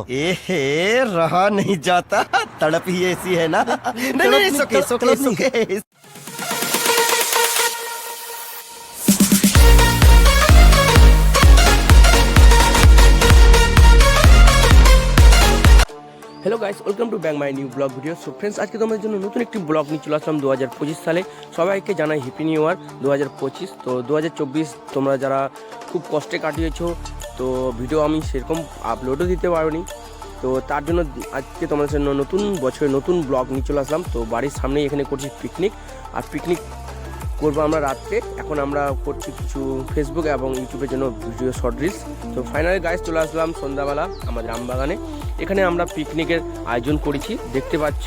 ए रहा नहीं जाता, तड़प ही ऐसी है ना। नहीं नहीं, सुके सुके सुके। Hello guys, welcome to back my new blog video. So friends, আজকে তোমাদের জন্য নতুন একটি ব্লগ নিয়ে চলে আসলাম 2025 সালে। সবাইকে জানাই হ্যাপি নিউ ইয়ার 2025। তো 2024 তোমরা যারা খুব কষ্টে কাটিয়েছো, তো ভিডিও আমি সেরকম আপলোডও দিতে পারিনি, তো তার জন্য আজকে তোমাদের জন্য নতুন বছরের নতুন ব্লগ নিয়ে চলে আসলাম। তো বাড়ির সামনেই এখানে করছি পিকনিক, আর পিকনিক করবো আমরা রাত্রে। এখন আমরা করছি কিছু ফেসবুক এবং ইউটিউবের জন্য ভিডিও শর্ট রিলস। তো ফাইনালি গাইস চলে আসলাম সন্ধ্যাবেলা আমাদের আমবাগানে। এখানে আমরা পিকনিকের আয়োজন করেছি, দেখতে পাচ্ছ।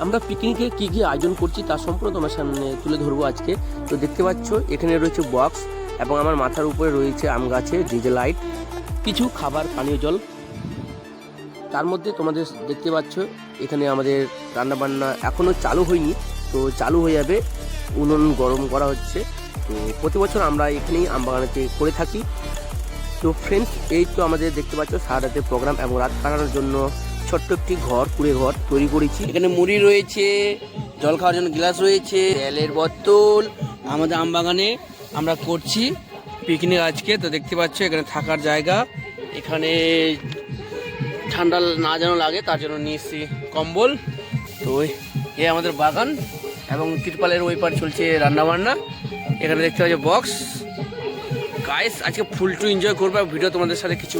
আমরা পিকনিকে কী কী আয়োজন করছি তার সম্পূর্ণ তোমার সামনে তুলে ধরবো আজকে। তো দেখতে পাচ্ছ এখানে রয়েছে বক্স, এবং আমার মাথার উপরে রয়েছে আম গাছে ডিজে লাইট, কিছু খাবার, পানীয় জল। তার মধ্যে তোমাদের দেখতে পাচ্ছ এখানে আমাদের রান্নাবান্না এখনও চালু হয়নি, তো চালু হয়ে যাবে। উনুন গরম করা হচ্ছে। তো প্রতি বছর আমরা এখানেই আমবাগানেতে করে থাকি। তো ফ্রেন্ডস, এই তো আমাদের দেখতে পাচ্ছ সারা রাতের প্রোগ্রাম, এবং রাত কাটানোর জন্য ছোট্ট একটি ঘর, কুড়ে ঘর তৈরি করেছি। এখানে মুড়ি রয়েছে, জল খাওয়ার জন্য গ্লাস রয়েছে, তেলের বোতল। আমাদের আমবাগানে আমরা করছি পিকনিক আজকে। তো দেখতে পাচ্ছ এখানে থাকার জায়গা, এখানে ঠান্ডা না যেন লাগে তার জন্য নিয়েছি কম্বল। তো এই আমাদের বাগান, এবং তিরপালের ওই পার চলছে রান্নাবান্না। এখানে দেখতে পাচ্ছি বক্স। গাইস আজকে ফুল টু এনজয় করবো, ভিডিও তোমাদের সাথে কিছু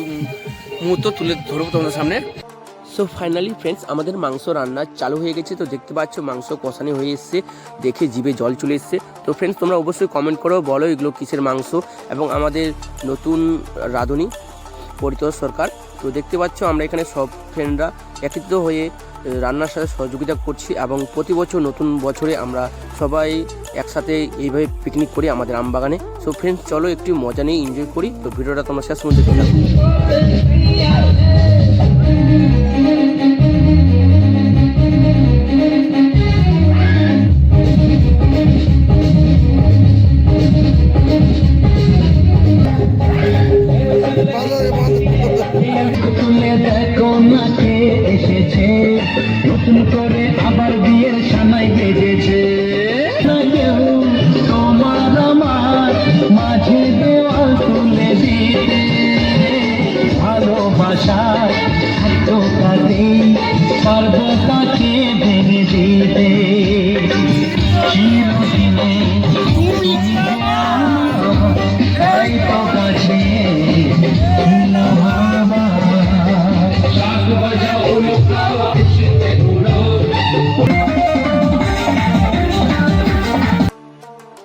মুহূর্ত তুলে ধরবো তোমাদের সামনে। সো ফাইনালি ফ্রেন্ডস, আমাদের মাংস রান্না চালু হয়ে গেছে। তো দেখতে পাচ্ছ মাংস কষানি হয়ে এসছে, দেখে জিভে জল চলে এসছে। তো ফ্রেন্ডস, তোমরা অবশ্যই কমেন্ট করো, বলো এগুলো কিসের মাংস। এবং আমাদের নতুন রাঁধুনি পরিতোষ সরকার। তো দেখতে পাচ্ছ আমরা এখানে সব ফ্রেন্ডরা একত্রিত হয়ে রান্নার সাথে সহযোগিতা করছি, এবং প্রতি বছর নতুন বছরে আমরা সবাই একসাথে এইভাবে পিকনিক করি আমাদের আমবাগানে। সো ফ্রেন্ডস, চলো একটু মজা নিয়ে এনজয় করি। তো ভিডিওটা তোমরা শেষ পর্যন্ত দেখে থাকো। নতুন করে আবার বিয়ের সানাই বেজেছে, তোমার আমার মাঝে দেওয়াল তুলে দিতে, ভালোবাসার কাটেই পারবো তাকে ভেঙে দিতে। চিরদিনে তুমি তাই তো কাছে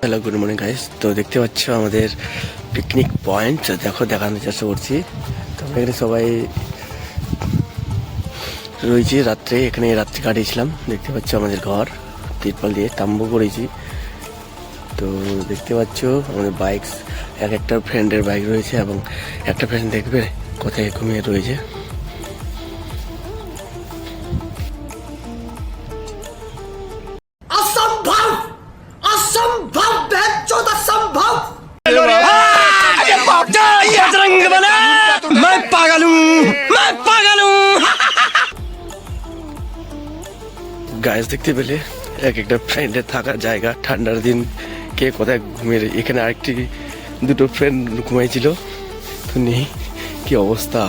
হ্যালো, গুড মর্নিং গাইস। তো দেখতে পাচ্ছ আমাদের পিকনিক পয়েন্ট, দেখো দেখানোর চেষ্টা করছি। তো এখানে সবাই রয়েছে রাত্রে, এখানে রাত্রি কাটিয়েছিলাম। দেখতে পাচ্ছ আমাদের ঘর তিরপাল দিয়ে তাম্বু করেছি। তো দেখতে পাচ্ছ আমাদের বাইক, এক একটা ফ্রেন্ডের বাইক রয়েছে, এবং একটা ফ্রেন্ড দেখবে কোথায় ঘুমিয়ে রয়েছে। গাইস দেখতে পেলে এক একটা ফ্রেন্ডের থাকার জায়গা, ঠান্ডার দিন কে কোথায় ঘুমিয়ে। এখানে আরেকটি দুটো ফ্রেন্ড ঘুমাইছিল, তো নেই, কি অবস্থা।